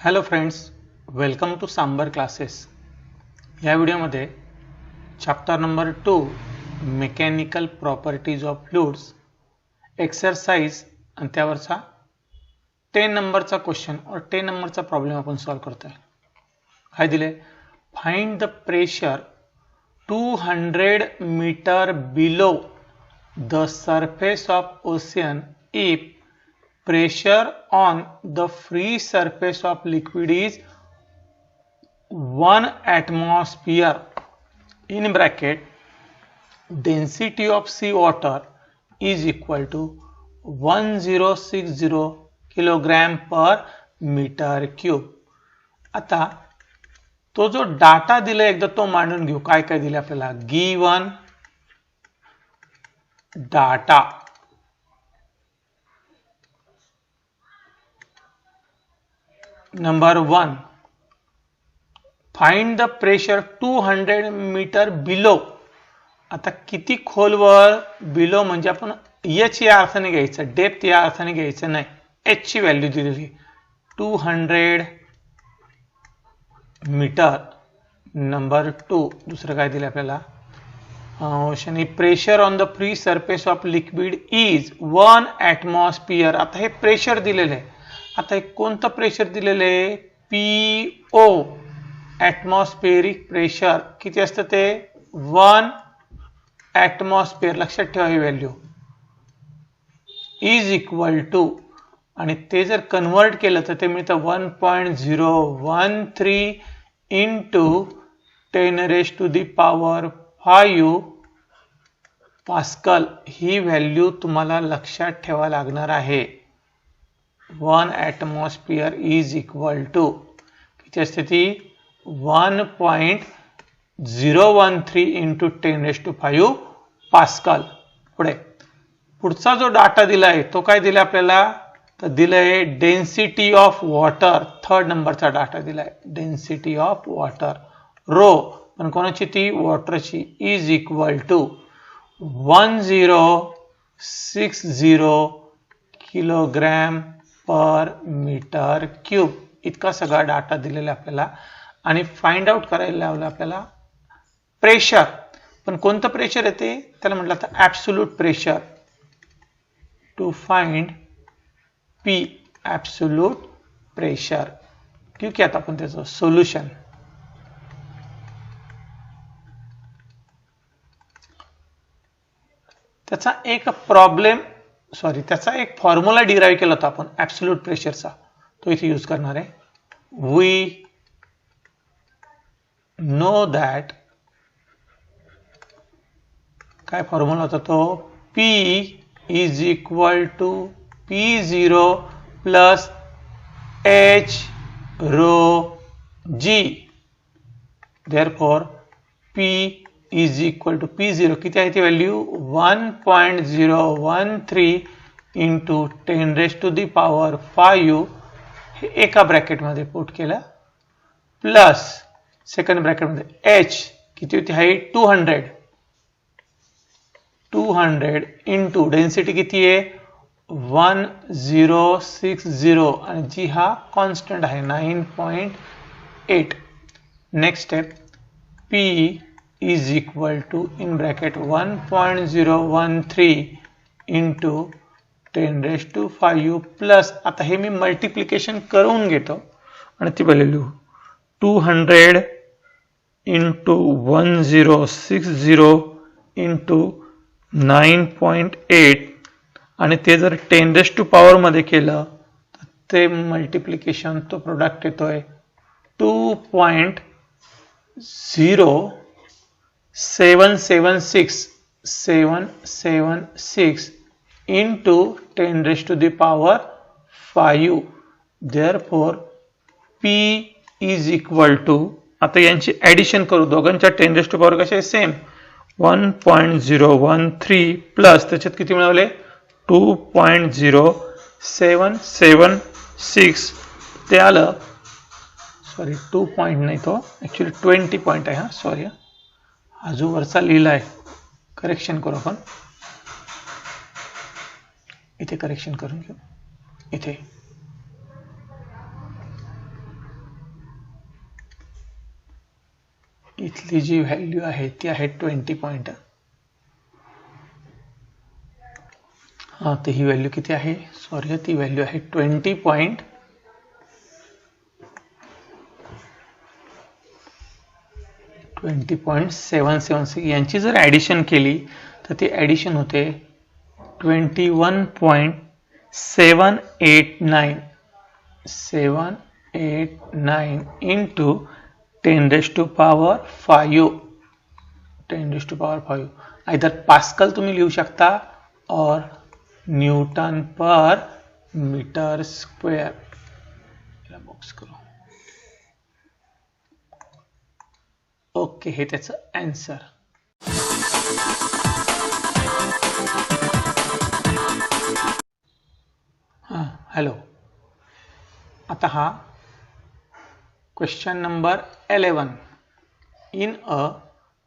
Hello friends, welcome to Sambar classes. या व्हिडिओमध्ये chapter number 2 mechanical properties of fluids exercise आणि त्यावरचा 10 नंबरचा क्वेश्चन और 10 नंबरचा प्रॉब्लेम आपण सॉल्व करतोय. काय दिले? Find the pressure 200 metre below the surface of ocean if pressure on the free surface of liquid is 1 atmosphere in bracket density of sea water is equal to 1060 kilogram per meter cube. आता तो जो data दिला एकदा तो मांडून घेऊ. काय काय दिले आपल्याला? Given data number 1, find the pressure 200 metre below. आता किती खोलवर? बिलो म्हणजे आपण एच या अर्थाने घ्यायचं, डेप्थ या अर्थाने घ्यायचं नाही. एच ची व्हॅल्यू दिलेली 200 मीटर. नंबर 2, दुसरं काय दिलं आपल्याला? Ocean pressure on the free surface of liquid is 1 atmosphere. आता हे प्रेशर दिलेलं आहे. आता एक कोणतं प्रेशर दिलेलं आहे? PO, atmospheric pressure. किती असतं ते? 1 ॲटमॉस्फियर. लक्षात ठेवा ही व्हॅल्यू. इज इक्वल टू, आणि ते जर कन्वर्ट केलं तर ते मिळतं 1.013 इंटू 10⁵ पास्कल. ही व्हॅल्यू तुम्हाला लक्षात ठेवा लागणार आहे. 1 ॲटमॉस्फियर इज इक्वल टू किती असते ती? 1.013 इंटू 10⁵ पास्कल. पुढचा जो डाटा दिला आहे तो काय दिला आपल्याला? तर दिलंय डेन्सिटी ऑफ वॉटर. 3rd नंबरचा डाटा दिलाय. डेन्सिटी ऑफ वॉटर रो, पण कोणाची? ती वॉटरची. Is equal to 1060 kilogram per metre cube. इतका सगळा डाटा दिलेला आपल्याला आणि फाइंड आउट करायला लावलं आपल्याला प्रेशर. पण कोणतं प्रेशर येते? त्याला म्हटलं तर absolute pressure. To find P, absolute pressure. ठीक आहे, आता आपण त्याचं सोल्युशन. त्याचा एक फॉर्म्युला डिराइव्ह केला होता आपण ॲब्सोल्यूट प्रेशरचा. तो इथे यूज करणार आहे. वी नो दॅट, काय फॉर्म्युला होता तो? P is equal to P0 plus H rho G. Therefore P is equal to P0 किती आहे ती व्हॅल्यू? 1.013 इंटू 10⁵ हे एका ब्रॅकेटमध्ये पुट केलं, प्लस सेकंड ब्रॅकेटमध्ये H किती होती? हाईट 200 इंटू डेन्सिटी किती आहे? 1060 आणि जी हा कॉन्स्टंट आहे 9.8. Next step, P is equal to in bracket 1.013 into 10⁵ plus, आता हे मी मल्टिप्लिकेशन करून घेतो आणि ती व्हॅल्यू 200 इंटू 1060 इंटू 9.8 आणि ते जर 10⁻⁴ मध्ये केलं तर ते मल्टिप्लिकेशन, तो प्रोडक्ट येतोय 2.0776 into 10⁵. Therefore P is equal to, आता यांची ऍडिशन करू. दोघांच्या 10⁻⁴ कसे? सेम. 1.013 प्लस त्याच्यात किती मिळवले? 2.0776. ते आलं, सॉरी 2 पॉइंट नाही, तो ऍक्च्युली 20 पॉइंट आहे. सॉरी, हा जो वरचा लिहिला आहे, करेक्शन करू आपण. इथे करेक्शन करून घेऊ. इथे इथली जी व्हॅल्यू आहे ती आहे 20 पॉइंट. हा तर ही व्हॅल्यू किती आहे, सॉरी ती व्हॅल्यू आहे 20.776. यांची जर ॲडिशन केली तर ती ॲडिशन होते 21.789 into 10 raised to power 5. 10 raised to power 5. Either pascal तुम्ही लिहू शकता और Newton per metre square. Box करू. ओके, हे त्याचं आन्सर. हॅलो, आता हा question number 11. In a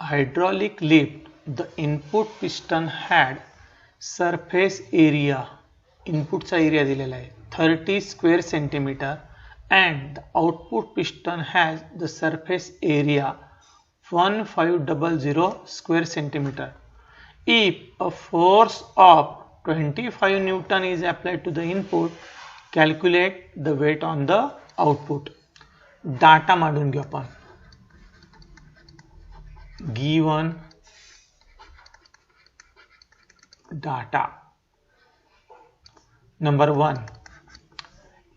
hydraulic lift, the input piston had surface area, इनपुटचा एरिया दिलेला आहे 30 square centimeter, and the output piston has the surface area 1500 square centimeter. If a force of 25 Newton is applied to the input, calculate the weight on the output. Data मांडून घेऊ आपण. given data. Number 1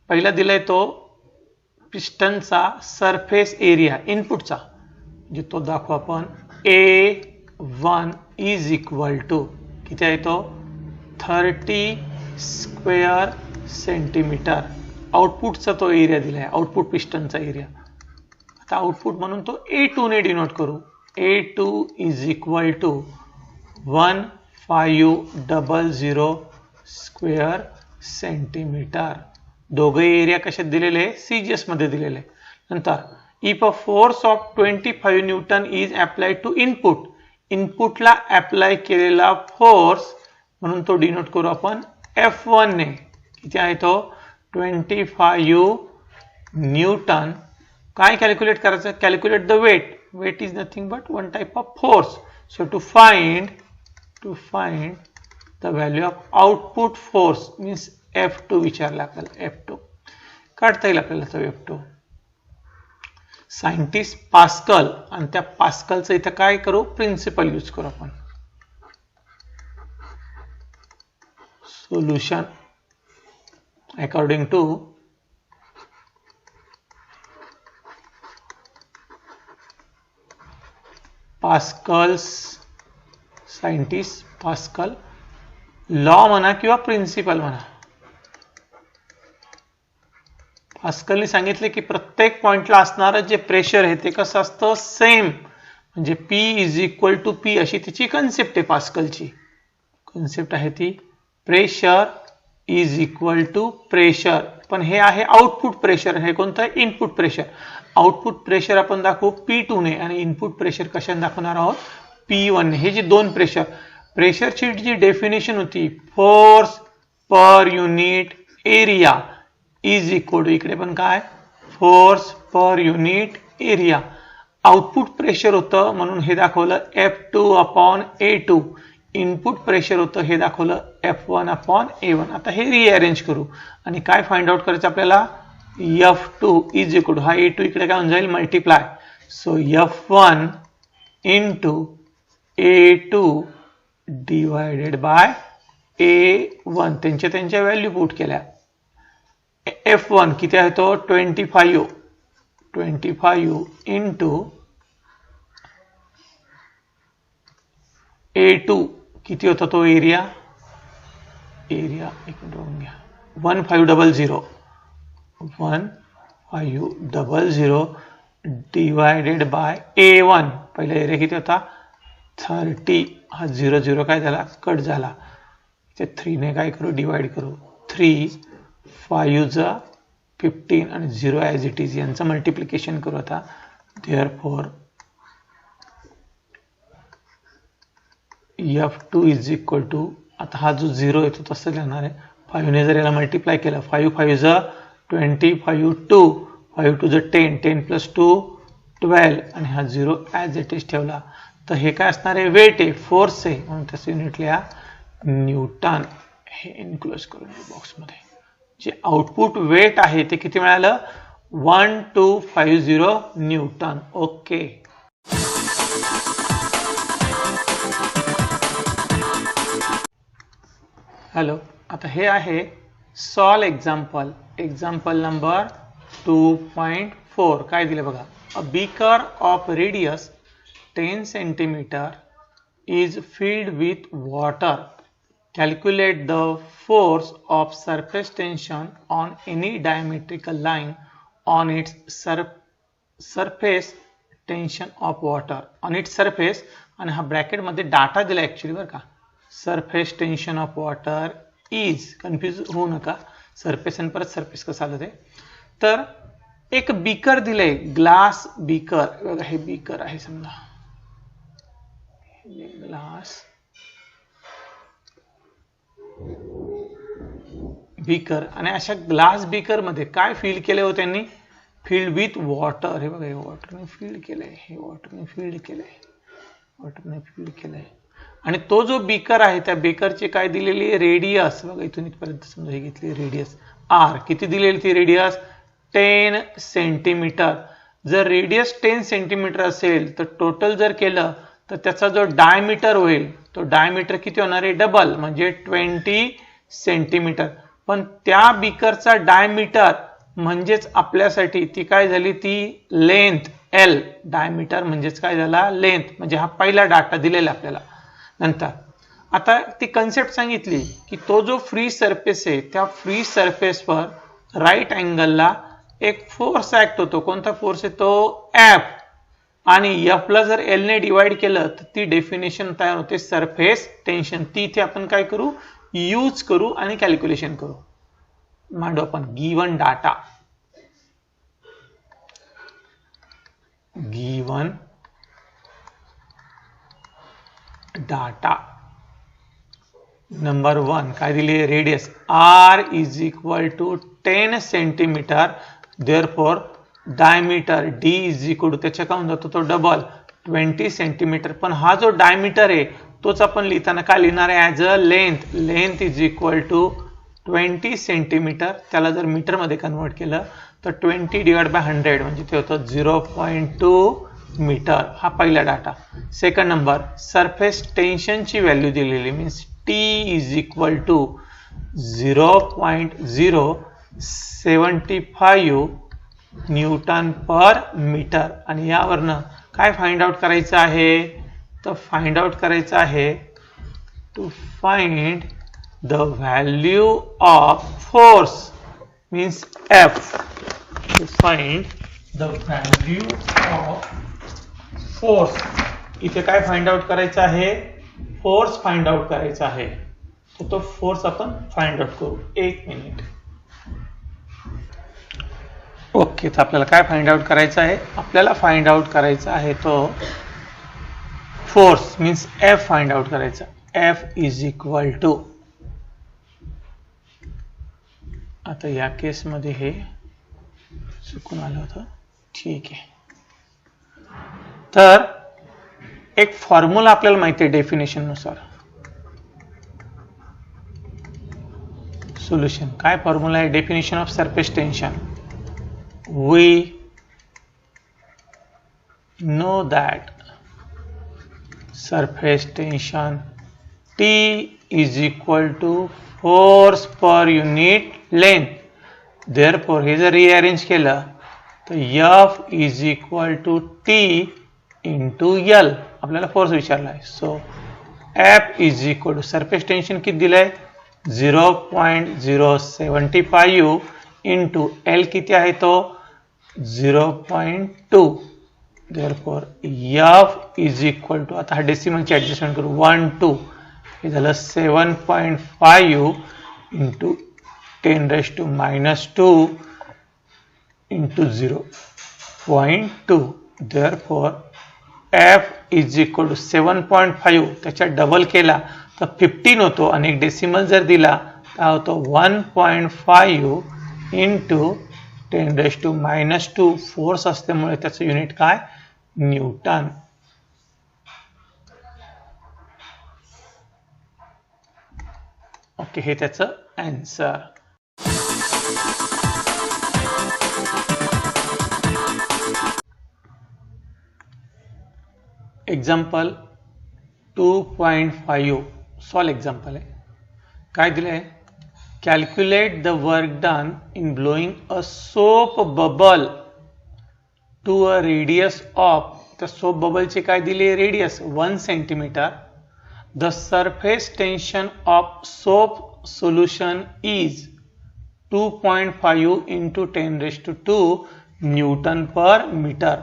पहिला दिलाय तो पिस्टनचा surface area इनपुटचा, जे तो दाखवू आपण. A1 इज इक्वल टू किती आहे तो 30 स्क्वेअर सेंटीमीटर. आउटपुटचा तो एरिया दिलाय, आउटपुट पिस्टनचा एरिया. आता आउटपुट म्हणून तो A2 ने डिनोट करू. A2 is equal to 1500 square centimetre. दोघे एरिया कशात दिलेले, CGS मध्ये दिलेले. नंतर if a force of 25 newton is applied to input, इनपुटला अप्लाय केलेला फोर्स म्हणून तो डिनोट करू आपण F1 ने. किती आहे तो 25 न्यूटन. काय कॅल्क्युलेट करायचं, calculate the weight. Weight is nothing but one type of force. So to find the value of output force means F2 विचारला आपल्याला. F2 काढता येईल आपल्याला तो F2. सायंटिस्ट पास्कल, आणि त्या पास्कलचं इथं काय करू, प्रिन्सिपल यूज करू आपण. Solution according to Pascal's, scientist Pascal law म्हणा किंवा प्रिन्सिपल म्हणा. पास्कलने सांगितले की प्रत्येक पॉइंटला असणारं जे प्रेशर आहे ते कसं असतं, सेम. म्हणजे P is equal to P अशी तिची कन्सेप्ट आहे. पास्कलची कन्सेप्ट आहे ती pressure is equal to pressure. पण हे आहे आउटपुट प्रेशर, हे कोणतं आहे, इनपुट प्रेशर. आउटपुट प्रेशर आपण दाखवू P2 ने आणि इनपुट प्रेशर कशाने दाखवणार आहोत, P1 ने. हे जे दोन प्रेशरची जी डेफिनेशन होती, force per unit area is equal to, इकडे पण काय, force per unit area. Output pressure होतं म्हणून हे दाखवलं F2 upon A2. Input pressure होतं हे दाखवलं F1 अपॉन A1. आता हे रिअरेंज करू आणि काय फाइंड आउट करायचं आपल्याला, F2 इज इक्वल टू, हा A2 इकडे काय होऊन जाईल, multiply. So F1 into A2 divided by A1. त्यांच्या व्हॅल्यू पुट केल्या. F1 किती आहे तो 25 इंटू A2 किती होता तो एरिया, एक मिनिट बघून घ्या, 1500 डिवायडेड बाय A1. पहिला एरिया किती होता 30. हा 0 काय झाला, कट झाला. ते 3 ने काय करू, डिवाइड करू. 3 5 15 आणि 0 ॲज इट इज यांचं मल्टिप्लिकेशन करू आता. Therefore F2 is equal to, आता हा जो 0 येतो तसं लिहिणार आहे. 5 ने जर याला मल्टिप्लाय केलं, 5 5 25 2 5 2 10 10 प्लस 2 12 आणि हा 0 ॲज इट इज ठेवला तर हे काय असणार आहे, वेट आहे, फोर्स आहे, म्हणून त्याचं युनिट लिहा न्यूटन. हे इन्क्लोज करून बॉक्समध्ये. जे आउटपुट वेट आहे ते किती मिळालं, 1250 न्यूटन. ओके. हॅलो, आता हे आहे सॉल्व एक्झाम्पल. Example number 2.4. काय दिले बघा. A beaker of radius 10 cm is filled with water. Calculate the force of surface tension on any diametrical line on its surface tension of water. On its surface, आणि हा bracket मध्ये data दिला actually बरं का. Surface tension of water is, confuse होऊ नका, surface आणि परत सरफेस कसं आलं ते. तर एक बीकर दिलंय, ग्लास बीकर. बघा हे बीकर आहे समजा, ग्लास बीकर. आणि अशा ग्लास बीकर मध्ये काय फिल केले हो त्यांनी, फिल्ड विथ वॉटर. हे बघा हे वॉटरने फिल्ड केलंय, हे वॉटरने फिल्ड केलंय, वॉटरने फिल्ड केलंय. आणि तो जो बीकर आहे त्या बीकरची काय दिलेली, रेडियस. बघा इथून इथपर्यंत समजा हे घेतली रेडियस आर. किती दिलेली ती रेडियस, 10 सेंटीमीटर. जर रेडियस 10 सेंटीमीटर असेल तर टोटल जर केलं तर त्याचा जो डायमीटर होईल तो डायमीटर किती होणार आहे, डबल, म्हणजे 20 सेंटीमीटर. पण त्या बीकरचा डायमीटर म्हणजेच आपल्यासाठी ती काय झाली, ती लेंथ एल. डायमीटर म्हणजेच काय झाला, लेंथ. म्हणजे हा पहिला डाटा दिलेला आपल्याला. नंतर आता ती कन्सेप्ट सांगितली की तो जो फ्री सरफेस आहे त्या फ्री सरफेसवर राईट अँगलला एक फोर्स ऍक्ट होतो. कोणता फोर्स आहे तो, एफ. आणि एफ ला जर एल ने डिवाइड केलं तर ती डेफिनेशन तयार होते सरफेस टेन्शन. ती इथे आपण काय करू, यूज करू आणि कॅल्क्युलेशन करू. मांडू आपण given data. Given data number 1 काय दिली, radius R is equal to 10 centimetre. Therefore diameter D is equal to, त्याच्या काय होऊन जातो तो डबल, 20 सेंटीमीटर. पण हा जो डायमीटर आहे तोच आपण लिहिताना काय लिहिणार आहे, as a length. Length is equal to 20 centimetre. त्याला जर मीटर मध्ये कन्वर्ट केलं तर 20 डिवाइड बाय 100 म्हणजे ते होतं 0.2 मीटर. हा पहिला डाटा. सेकंड नंबर, सरफेस टेन्शनची व्हॅल्यू दिलेली, means T is equal to 0.075 newton per metre. आणि यावरनं काय फाइंड आउट करायचं आहे, तर फाइंड आउट करायचं आहे to find the value of force, means F. To find the value of force. इथे काय फाइंड आउट करायचं आहे, फोर्स फाइंड आउट करायचा आहे. तर तो फोर्स आपण फाइंड आउट करू. एक मिनिट. ओके, तर आपल्याला काय फाइंड आउट करायचं आहे, आपल्याला फाइंड आउट करायचा आहे तो force, means F find out करायचा. एफ इज इक्वल टू, आता या केस मध्ये हे चुकून आलं होतं, ठीक आहे. तर एक फॉर्म्युला आपल्याला माहिती आहे डेफिनेशन नुसार. सोल्युशन काय फॉर्म्युला आहे, definition of surface tension. We know that surface tension T is equal to force per unit length. Therefore, हे जर rearrange केलं तर F is equal to T into L. आपल्याला फोर्स विचारला आहे. So F is equal to surface tension किती दिलंय, 0.075 into L किती आहे तो 0.2. therefore F is equal to, आता हा डेसिमलची ऍडजस्टमेंट करू, 1 2 हे झालं 7.5 into 10⁻² into 0.2. therefore F is equal to 7.5. त्याच्या डबल केला तर 15 होतो आणि एक डेसिमल जर दिला तर होतो 1.5 into 10⁻⁻2 फोर्स असल्यामुळे त्याचं युनिट काय? न्यूटन. ओके, हे त्याचं आन्सर. एक्झाम्पल 2.5 सॉल्व एक्झाम्पल आहे. काय दिलंय? Calculate the work done in blowing a soap bubble to a radius of, त्या सोप बबलचे काय दिले? Radius 1 centimetre. The surface tension of soap solution is 2.5 into 10⁻² newton per metre.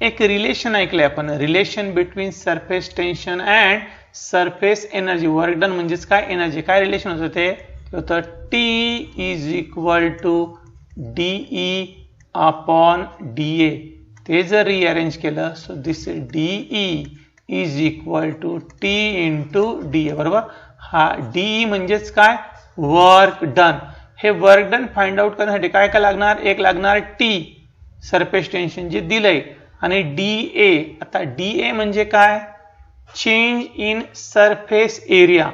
एक relation ऐकले आपण, relation between surface tension and surface energy. Work done म्हणजेच काय? Energy. काय रिलेशन होतं ते? होतं T is equal to DE upon DA. ते जर रिअरेंज केलं, so this DE is equal to T into DA. बरोबर. हा DE म्हणजेच काय? Work done. हे वर्क डन फाइंड आउट करण्यासाठी काय काय लागणार? एक लागणार T, सरफेस टेन्शन जे दिलंय, आणि DA. आता DA म्हणजे काय? Change in surface area.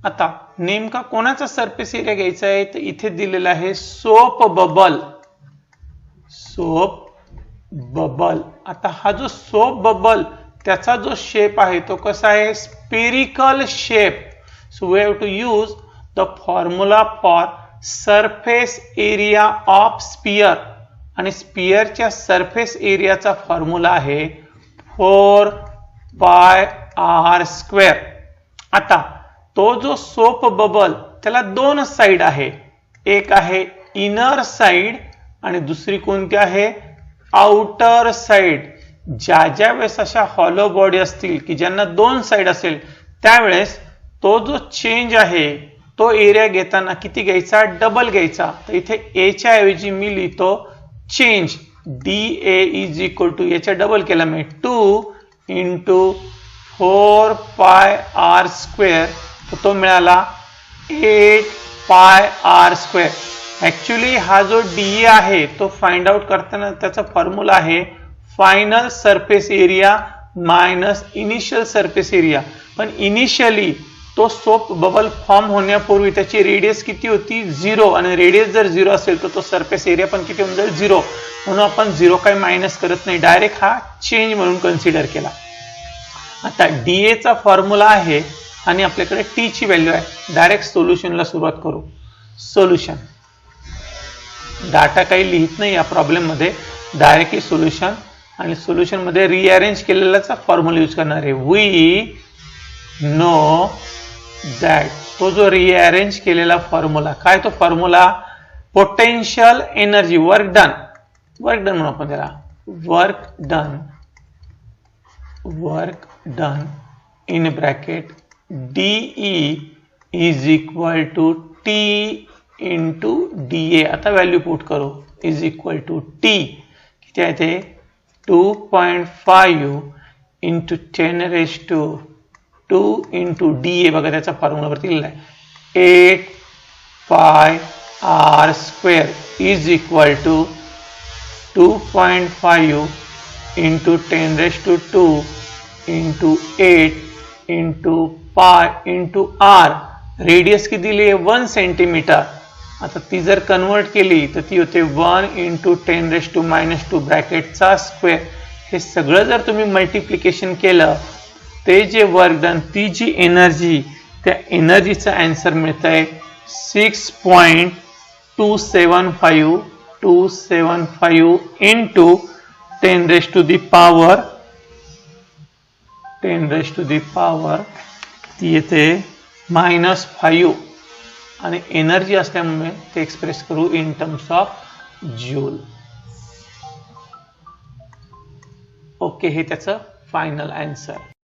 आता नेमका कोणाचा सरफेस एरिया घ्यायचा आहे? तर इथे दिलेला आहे सोप बबल. Soap bubble. आता हा जो सोप बबल, त्याचा जो शेप आहे तो कसा आहे? Spherical shape. So we have to use the formula for surface area of sphere. आणि स्पियरच्या सरफेस एरियाचा फॉर्म्युला आहे 4πr². आता तो जो सोप बबल, त्याला दोन साइड आहे. एक आहे इनर साइड आणि दुसरी कोणती आहे? Outer side. ज्या वेळेस अशा हॉलो बॉडी असतील की ज्यांना दोन साइड असेल, त्यावेळेस तो जो चेंज आहे तो एरिया घेताना किती घ्यायचा? डबल घ्यायचा. तर इथे ए च्या ऐवजी मी लिहितो change DA is equal to, याच्या डबल केला मी 2 इंटू 4πr². तो मिळाला 8πr². ऍक्च्युली हा जो DA आहे तो फाइंड आउट करताना त्याचा फॉर्म्युला आहे final surface area minus initial surface area. पण इनिशियली तो सोप बबल फॉर्म होण्यापूर्वी त्याची रेडियस किती होती? 0. आणि रेडियस जर 0 असेल तर तो सरफेस एरिया पण किती होऊन जाईल? 0. म्हणून आपण 0 काही मायनस करत नाही, डायरेक्ट हा चेंज म्हणून कन्सिडर केला. आता DA चा फॉर्म्युला आहे आणि आपल्याकडे T ची व्हॅल्यू आहे. डायरेक्ट सोल्युशनला सुरुवात करू. सोल्युशन. डाटा काही लिहित नाही या प्रॉब्लेम मध्ये, डायरेक्टली सोल्युशन. आणि सोल्युशन मध्ये रिअरेंज केलेलाचा फॉर्म्युला यूज करणार आहे. We know that. तो जो रिअरेंज केलेला फॉर्म्युला, काय तो formula? Potential energy, work done. Work done म्हणून आपण त्याला work done in bracket DE is equal to T into DA. आता व्हॅल्यू पुट करू. इज इक्वल टू T किती आहे ते? 2.5 इंटू 10⁻² इंटू DA. बघा त्याचा फॉर्म्युला वरती लिहिला आहे 8πr² is equal to 2.5 into 10⁻² into 8 into pi into R. Radius किती दिली आहे? 1 सेंटीमीटर. आता ती जर कन्वर्ट केली तर ती होते 1 इंटू 10⁻² ब्रॅकेटचा स्क्वेअर. हे सगळं जर तुम्ही मल्टिप्लिकेशन केलं, ते जे वर्क डन, ती जी एनर्जी, त्या एनर्जीचा आन्सर मिळत आहे 6.275 इंटू 10⁻⁻, ती येते -5. आणि एनर्जी असल्यामुळे ते एक्सप्रेस करू in terms of joule. Okay, हे त्याचं फायनल आन्सर.